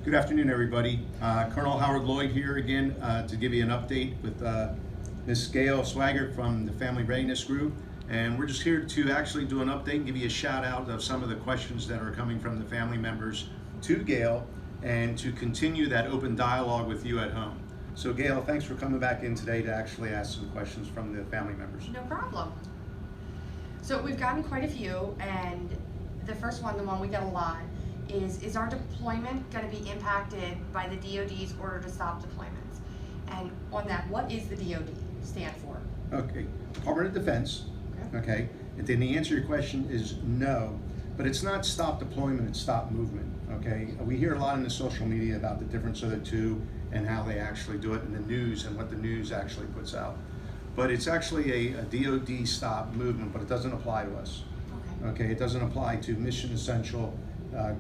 Good afternoon, everybody. Colonel Howard Lloyd here again to give you an update with Ms. Gail Swagger from the Family Readiness Group. And we're just here to actually do an update and give you a shout out of some of the questions that are coming from the family members to Gail and to continue that open dialogue with you at home. So Gail, thanks for coming back in today to actually ask some questions from the family members. No problem. So we've gotten quite a few, and the first one, the one we get a lot, is our deployment going to be impacted by the DoD's order to stop deployments? And on that, what is the DoD stand for? Okay, Department of Defense. Okay, and then the answer to your question is no, but it's not stop deployment, it's stop movement. Okay, we hear a lot in the social media about the difference of the two and how they actually do it in the news and what the news actually puts out. But it's actually a DoD stop movement, but it doesn't apply to us. Okay, it doesn't apply to mission essential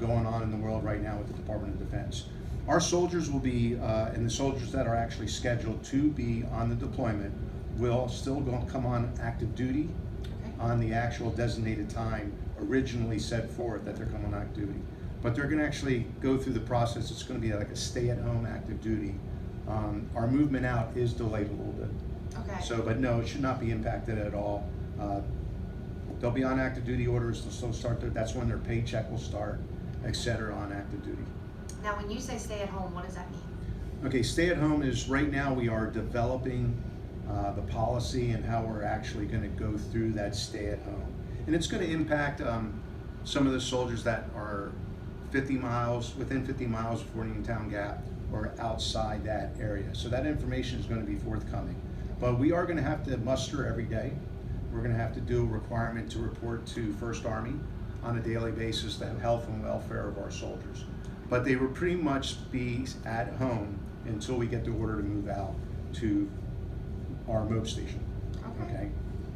going on in the world right now with the Department of Defense. Our soldiers will be, and the soldiers that are actually scheduled to be on the deployment will still come on active duty on the actual designated time originally set forth that they're coming on active duty. But they're going to actually go through the process. It's going to be like a stay-at-home active duty. Our movement out is delayed a little bit. Okay. So, but no, it should not be impacted at all. They'll be on active duty orders. They'll still start that's when their paycheck will start, etc. on active duty. Now, when you say stay at home, what does that mean? Okay, stay at home is right now we are developing the policy and how we're actually going to go through that stay at home. And it's going to impact some of the soldiers that are 50 miles, within 50 miles of Fort Uniontown Gap or outside that area. So that information is going to be forthcoming. But we are going to have to muster every day. We're going to have to do a requirement to report to First Army on a daily basis the health and welfare of our soldiers. But they will pretty much be at home until we get the order to move out to our MOB station. Okay.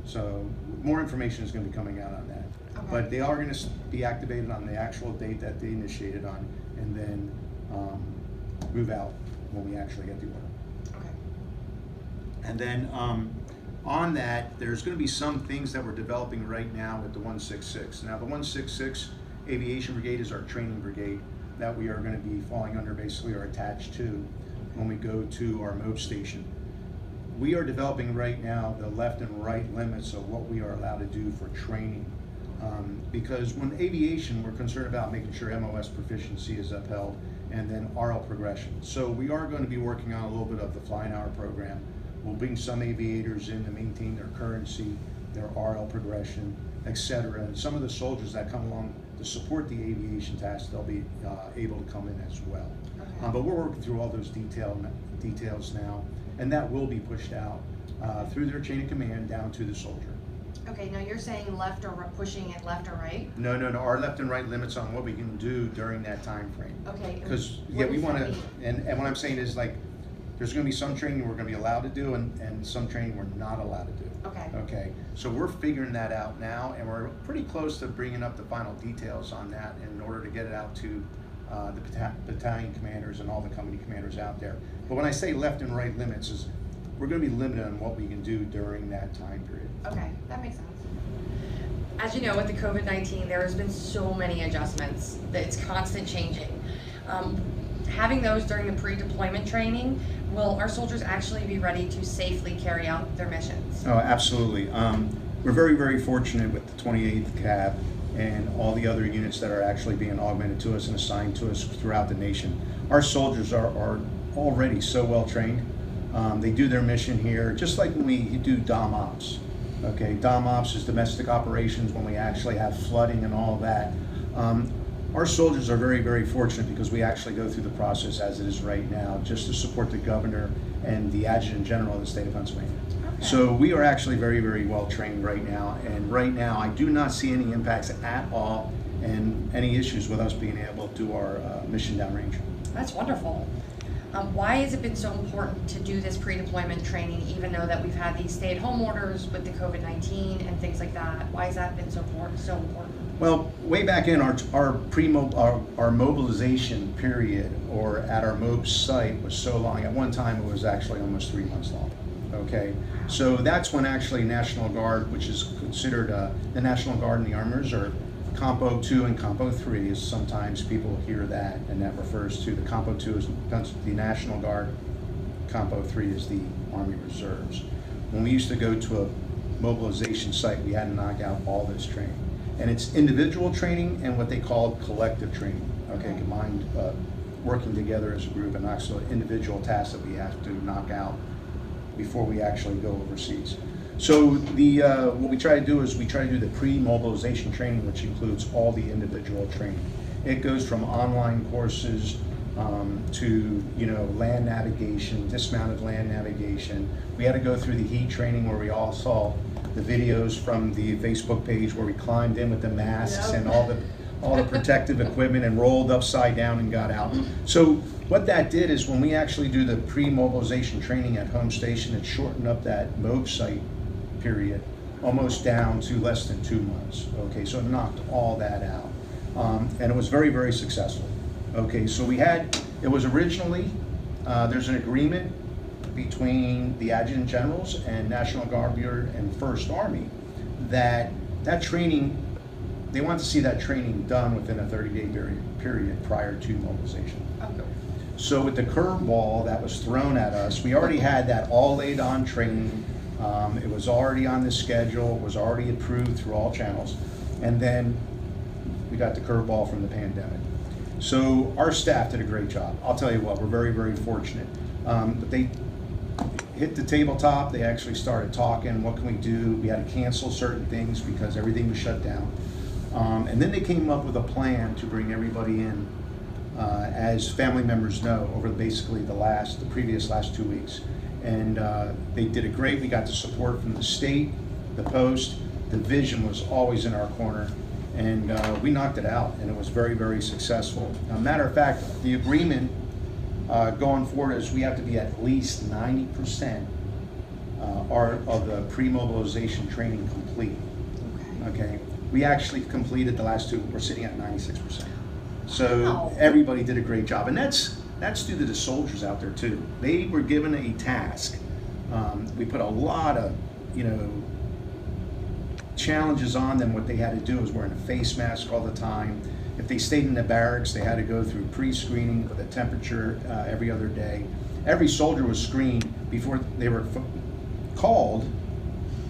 So more information is going to be coming out on that. Okay. But they are going to be activated on the actual date that they initiated on, and then move out when we actually get the order. Okay. And then on that, there's going to be some things that we're developing right now with the 166. Now the 166 Aviation Brigade is our training brigade that we are going to be falling under basically or attached to when we go to our MOB station. We are developing right now the left and right limits of what we are allowed to do for training. Because when aviation, we're concerned about making sure MOS proficiency is upheld and then RL progression. So we are going to be working on a little bit of the flying hour program. We'll bring some aviators in to maintain their currency, their RL progression, etc. And some of the soldiers that come along to support the aviation task, they'll be able to come in as well. Okay. But we're working through all those details now, and that will be pushed out through their chain of command down to the soldier. Okay, now you're saying left or pushing it left or right? No. Our left and right limits on what we can do during that time frame. Okay. Because we want to, and what I'm saying is like, there's going to be some training we're going to be allowed to do and some training we're not allowed to do. Okay. Okay. So we're figuring that out now, and we're pretty close to bringing up the final details on that in order to get it out to the battalion commanders and all the company commanders out there. But when I say left and right limits, is we're going to be limited on what we can do during that time period. Okay, that makes sense. As you know, with the COVID-19, there has been so many adjustments that it's constant changing. Having those during the pre-deployment training, will our soldiers actually be ready to safely carry out their missions? Oh, absolutely. We're very, very fortunate with the 28th Capt and all the other units that are actually being augmented to us and assigned to us throughout the nation. Our soldiers are already so well trained. They do their mission here, just like when we do DOM Ops. Okay, DOM Ops is domestic operations when we actually have flooding and all that. Our soldiers are very, very fortunate because we actually go through the process as it is right now, just to support the governor and the adjutant general of the state of Pennsylvania. Okay. So we are actually very, very well trained right now, and right now I do not see any impacts at all and any issues with us being able to do our mission downrange. That's wonderful. Why has it been so important to do this pre-deployment training, even though that we've had these stay-at-home orders with the COVID-19 and things like that? Why has that been so important? Well, way back in our mobilization period, or at our MOB site, was so long. At one time, it was actually almost 3 months long. Okay, so that's when actually National Guard, which is considered the National Guard and the Army Reserve, Compo 2 and Compo 3 is sometimes people hear that, and that refers to the Compo 2 is the National Guard, Compo 3 is the Army Reserves. When we used to go to a mobilization site, we had to knock out all this training. And it's individual training and what they call collective training, okay, combined working together as a group, and also individual tasks that we have to knock out before we actually go overseas. So what we try to do is we try to do the pre-mobilization training, which includes all the individual training. It goes from online courses to land navigation, dismounted land navigation. We had to go through the heat training where we all saw the videos from the Facebook page where we climbed in with the masks and all the protective equipment and rolled upside down and got out. So what that did is when we actually do the pre-mobilization training at home station, it shortened up that MOB site period almost down to less than 2 months. Okay, so it knocked all that out. And it was very, very successful. Okay, so it was originally, there's an agreement between the adjutant generals and National Guard Bureau and First Army that training, they want to see that training done within a 30-day period prior to mobilization. Okay. So with the curveball that was thrown at us, we already had that all laid on training. It was already on the schedule, was already approved through all channels. And then we got the curveball from the pandemic. So our staff did a great job. I'll tell you what, we're very, very fortunate. But they hit the tabletop, they actually started talking, what can we do? We had to cancel certain things because everything was shut down. And then they came up with a plan to bring everybody in, as family members know, over basically the previous last 2 weeks. And they did it great. We got the support from the state, the post, the vision was always in our corner, and we knocked it out, and it was very, very successful. Matter of fact, the agreement going forward is we have to be at least 90% of the pre-mobilization training complete. Okay. We actually completed the last 2. We're sitting at 96%. So Wow. Everybody did a great job, and that's due to the soldiers out there too. They were given a task. We put a lot of, challenges on them. What they had to do was wearing a face mask all the time. If they stayed in the barracks, they had to go through pre-screening with a temperature every other day. Every soldier was screened before they were called,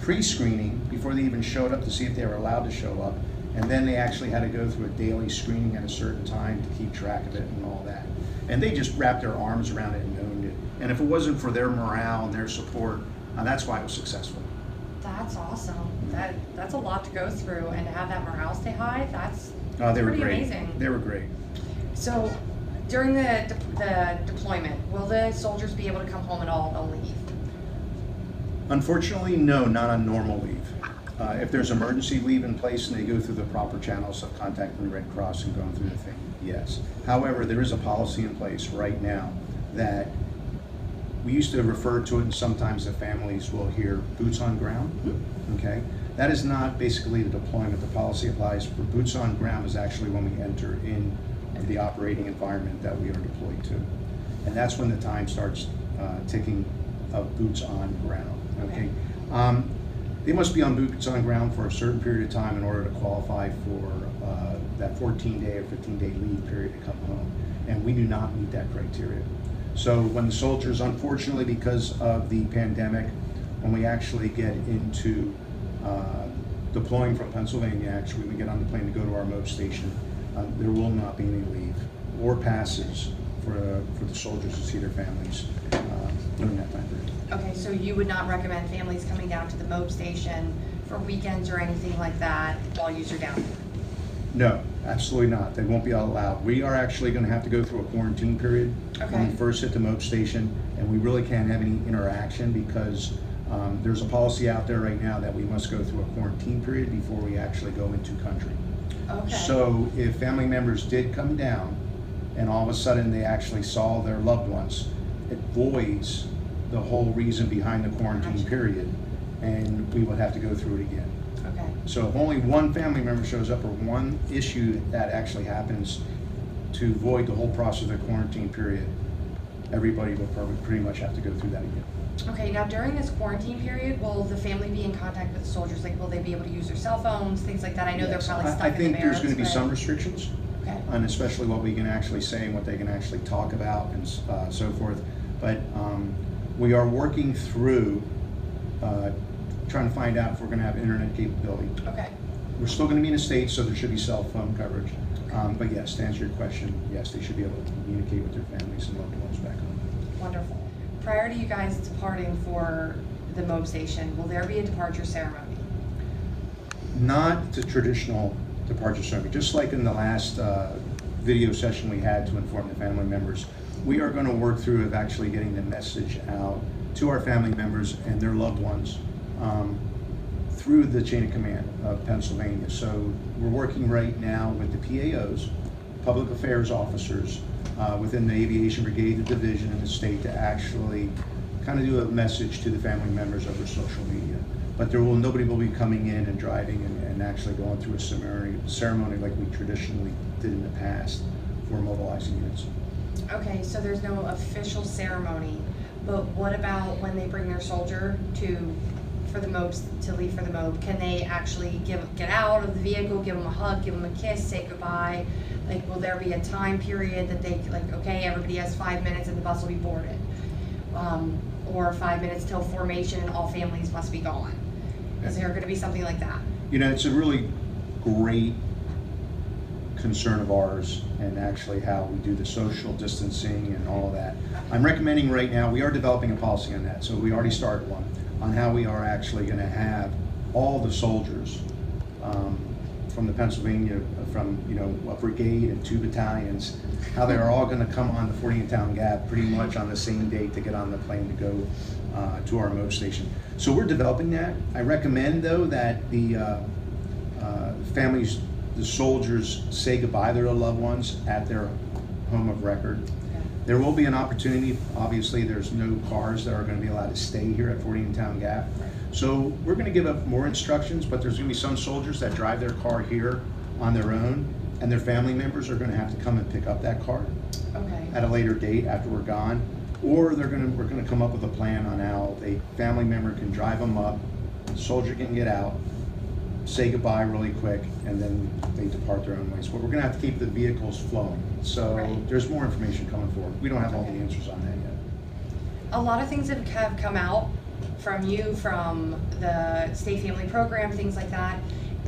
pre-screening, before they even showed up to see if they were allowed to show up. And then they actually had to go through a daily screening at a certain time to keep track of it and all that. And they just wrapped their arms around it and owned it. And if it wasn't for their morale and their support, that's why it was successful. That's awesome. That's a lot to go through, and to have that morale stay high, that's They were pretty great. amazing. They were great. So during the deployment, will the soldiers be able to come home at all on leave? Unfortunately, no, not on normal leave. If there's emergency leave in place and they go through the proper channels of contacting the Red Cross and going through the thing, yes. However, there is a policy in place right now that we used to refer to it, and sometimes the families will hear boots on ground, okay? That is not basically the deployment. The policy applies for boots on ground is actually when we enter in the operating environment that we are deployed to. And that's when the time starts ticking of boots on ground, okay? They must be on boots on ground for a certain period of time in order to qualify for that 14-day or 15-day leave period to come home. And we do not meet that criteria. So when the soldiers, unfortunately, because of the pandemic, when we actually get into deploying from Pennsylvania, actually, we get on the plane to go to our MOB station, there will not be any leave or passes for the soldiers to see their families during that time period. Okay, so you would not recommend families coming down to the MOB station for weekends or anything like that while you're down there? No, absolutely not. They won't be allowed. We are actually going to have to go through a quarantine period when we first hit the MOB station, and we really can't have any interaction because there's a policy out there right now that we must go through a quarantine period before we actually go into country. Okay. So if family members did come down and all of a sudden they actually saw their loved ones, it voids the whole reason behind the quarantine period, and we would have to go through it again. Okay. So if only one family member shows up or one issue that actually happens to void the whole process of the quarantine period, everybody will pretty much have to go through that again. Okay, now during this quarantine period, will the family be in contact with the soldiers? Like, will they be able to use their cell phones, things like that? I know Yes. they're probably stuck I in the think there's barracks, going to be but- some restrictions, Okay. on especially what we can actually say and what they can actually talk about and so forth. But we are working through trying to find out if we're going to have internet capability. Okay. We're still going to be in the States, so there should be cell phone coverage. But yes, to answer your question, yes, they should be able to communicate with their families and loved ones back home. Wonderful. Prior to you guys departing for the MOB station, will there be a departure ceremony? Not the traditional departure ceremony, just like in the last video session we had to inform the family members. We are going to work through of actually getting the message out to our family members and their loved ones through the chain of command of Pennsylvania. So we're working right now with the PAOs, public affairs officers, within the aviation brigade, the division in the state, to actually kind of do a message to the family members over social media. But nobody will be coming in and driving and actually going through a ceremony like we traditionally did in the past for mobilizing units. Okay, so there's no official ceremony, but what about when they bring their soldier for the MOBs to leave for the MOB? Can they actually get out of the vehicle, give them a hug, give them a kiss, say goodbye? Like, will there be a time period that they, like, okay, everybody has 5 minutes and the bus will be boarded? Or 5 minutes till formation and all families must be gone? Is there gonna be something like that? You know, it's a really great concern of ours, and actually how we do the social distancing and all of that. I'm recommending right now, we are developing a policy on that, so we already started one, on how we are actually going to have all the soldiers from the Pennsylvania, from a brigade and 2 battalions, how they're all going to come on the 40-town gap pretty much on the same date to get on the plane to go to our MOB station. So we're developing that. I recommend though that the families, the soldiers, say goodbye to their loved ones at their home of record. There will be an opportunity, obviously there's no cars that are going to be allowed to stay here at 40-town gap. So we're going to give up more instructions, but there's going to be some soldiers that drive their car here on their own, and their family members are going to have to come and pick up that car at a later date after we're gone. Or we're going to come up with a plan on how a family member can drive them up, the soldier can get out, say goodbye really quick, and then they depart their own ways. But we're going to have to keep the vehicles flowing. So there's more information coming forward. We don't have all the answers on that yet. A lot of things have come out from you, from the state family program, things like that.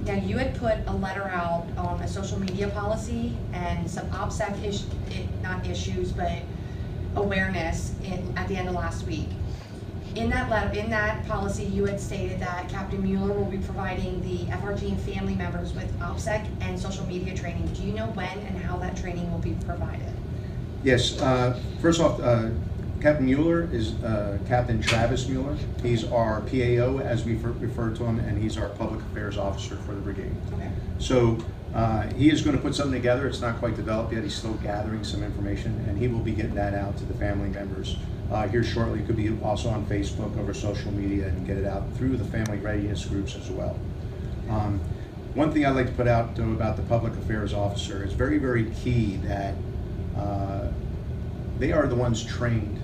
Now, you had put a letter out on a social media policy and some OPSEC not issues, but awareness at the end of last week. In that policy, you had stated that Captain Mueller will be providing the FRG and family members with OPSEC and social media training. Do you know when and how that training will be provided? Yes. First off, Captain Mueller is Captain Travis Mueller. He's our PAO, as we refer to him, and he's our public affairs officer for the brigade. Okay. So he is going to put something together. It's not quite developed yet. He's still gathering some information, and he will be getting that out to the family members here shortly. It could be also on Facebook, over social media, and get it out through the family readiness groups as well. One thing I'd like to put out, though, about the public affairs officer, it's very, very key that they are the ones trained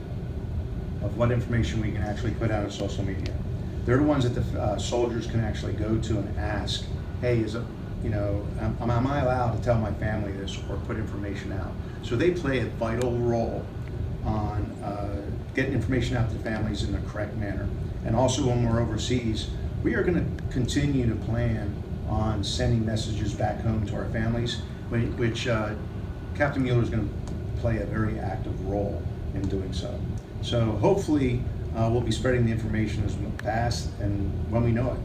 of what information we can actually put out on social media. They're the ones that the soldiers can actually go to and ask, hey, am I allowed to tell my family this or put information out? So they play a vital role on getting information out to families in the correct manner. And also when we're overseas, we are going to continue to plan on sending messages back home to our families, which Captain Mueller is going to play a very active role in doing so. So hopefully we'll be spreading the information as fast and when we know it.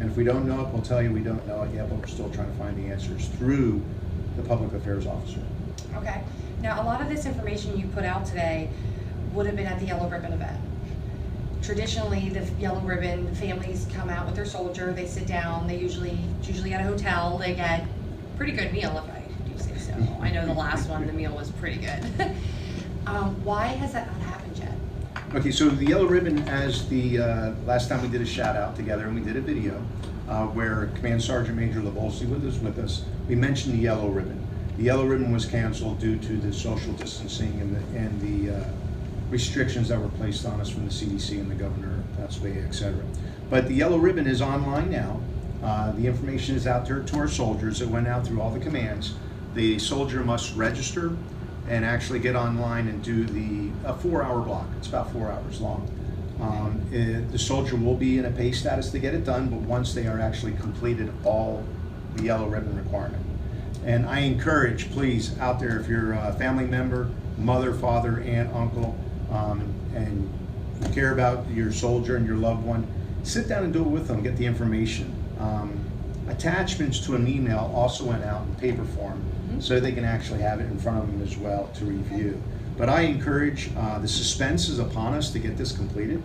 And if we don't know it, we'll tell you we don't know it yet, but we're still trying to find the answers through the public affairs officer. Okay. Now, a lot of this information you put out today would have been at the Yellow Ribbon event. Traditionally, the Yellow Ribbon families come out with their soldier, they sit down, they usually at a hotel, they get pretty good meal, if I do say so. I know the last one, the meal was pretty good. Why has that not happened yet? Okay, so the Yellow Ribbon, as the last time we did a shout out together and we did a video where Command Sergeant Major Lavolsi was with us, we mentioned the Yellow Ribbon. The yellow ribbon was canceled due to the social distancing and the restrictions that were placed on us from the CDC and the governor of Pennsylvania, et cetera. But the yellow ribbon is online now. The information is out there to our soldiers. It went out through all the commands. The soldier must register and actually get online and do a 4-hour block. It's about 4 hours long. The soldier will be in a pay status to get it done, but once they are actually completed all the yellow ribbon requirement. And I encourage, please, out there, if you're a family member, mother, father, aunt, uncle, and you care about your soldier and your loved one, sit down and do it with them, get the information. Attachments to an email also went out in paper form, so they can actually have it in front of them as well to review. But I encourage, the suspense is upon us to get this completed.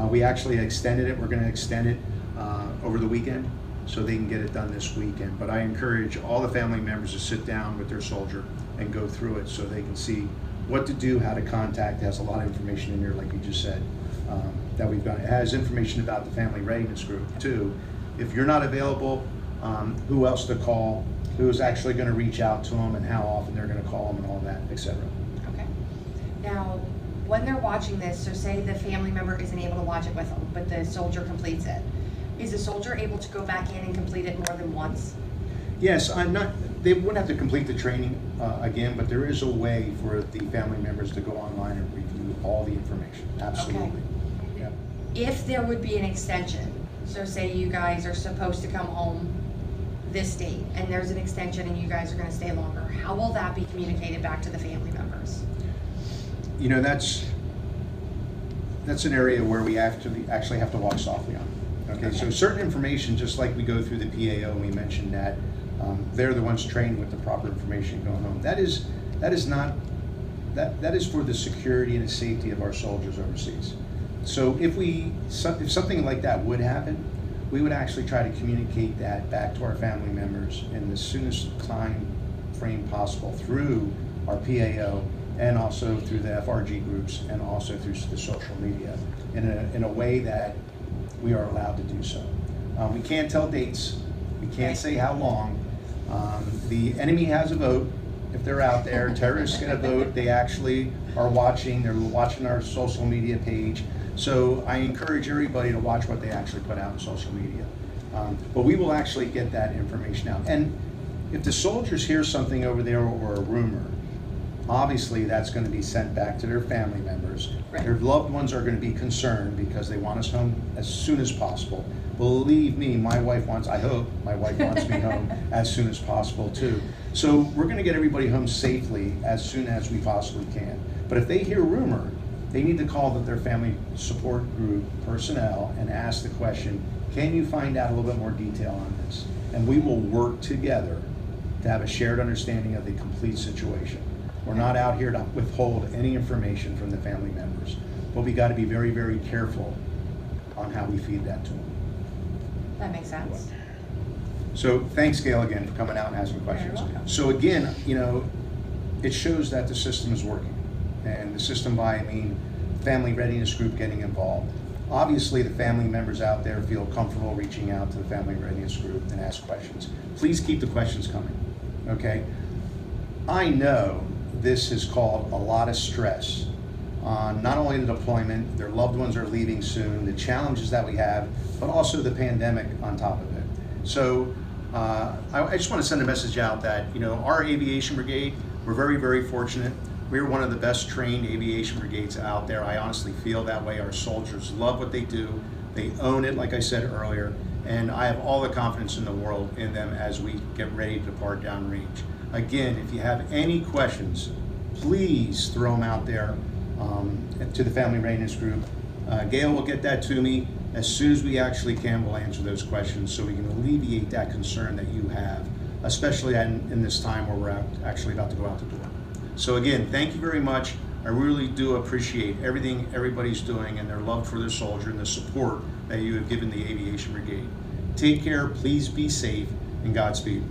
We actually extended it. We're going to extend it over the weekend so they can get it done this weekend. But I encourage all the family members to sit down with their soldier and go through it so they can see what to do, how to contact. It has a lot of information in there, like you just said, that we've got. It has information about the family readiness group too. If you're not available, who else to call, who's actually going to reach out to them, and how often they're going to call them, and all that, etc. Okay. Now, when they're watching this, so say the family member isn't able to watch it with them, but the soldier completes it. Is the soldier able to go back in and complete it more than once? Yes, they wouldn't have to complete the training again, but there is a way for the family members to go online and review all the information. Absolutely. Okay. Yep. If there would be an extension, so say you guys are supposed to come home this date and there's an extension and you guys are going to stay longer, how will that be communicated back to the family members? You know, that's an area where we actually have to walk softly on. Okay, so certain information, just like we go through the PAO, and we mentioned that they're the ones trained with the proper information going home. That is for the security and the safety of our soldiers overseas. So if something like that would happen, we would actually try to communicate that back to our family members in the soonest time frame possible through our PAO and also through the FRG groups and also through the social media in a way that we are allowed to do so. We can't tell dates. We can't say how long. The enemy has a vote. If they're out there, terrorists get a vote. They actually are watching. They're watching our social media page. So I encourage everybody to watch what they actually put out on social media. But we will actually get that information out. And if the soldiers hear something over there or a rumor, obviously that's going to be sent back to their family members. Right. Their loved ones are going to be concerned because they want us home as soon as possible. Believe me, I hope my wife wants me home as soon as possible too. So we're going to get everybody home safely as soon as we possibly can. But if they hear rumor, they need to call their family support group personnel and ask the question, can you find out a little bit more detail on this? And we will work together to have a shared understanding of the complete situation. We're not out here to withhold any information from the family members, but we got to be very, very careful on how we feed that to them. That makes sense. So thanks, Gail, again, for coming out and asking questions. You're welcome. So again, you know, it shows that the system is working. And the system by, I mean, family readiness group getting involved. Obviously, the family members out there feel comfortable reaching out to the family readiness group and ask questions. Please keep the questions coming, okay? I know this has caused a lot of stress on not only the deployment, their loved ones are leaving soon, the challenges that we have, but also the pandemic on top of it. So I just want to send a message out that, you know, our aviation brigade, we're very, very fortunate. We're one of the best trained aviation brigades out there. I honestly feel that way. Our soldiers love what they do. They own it, like I said earlier, and I have all the confidence in the world in them as we get ready to depart downrange. Again, if you have any questions, please throw them out there to the family readiness group. Gail will get that to me. As soon as we actually can, we'll answer those questions so we can alleviate that concern that you have, especially in this time where we're actually about to go out the door. So again, thank you very much. I really do appreciate everything everybody's doing and their love for their soldier and the support that you have given the Aviation Brigade. Take care, please be safe, and Godspeed.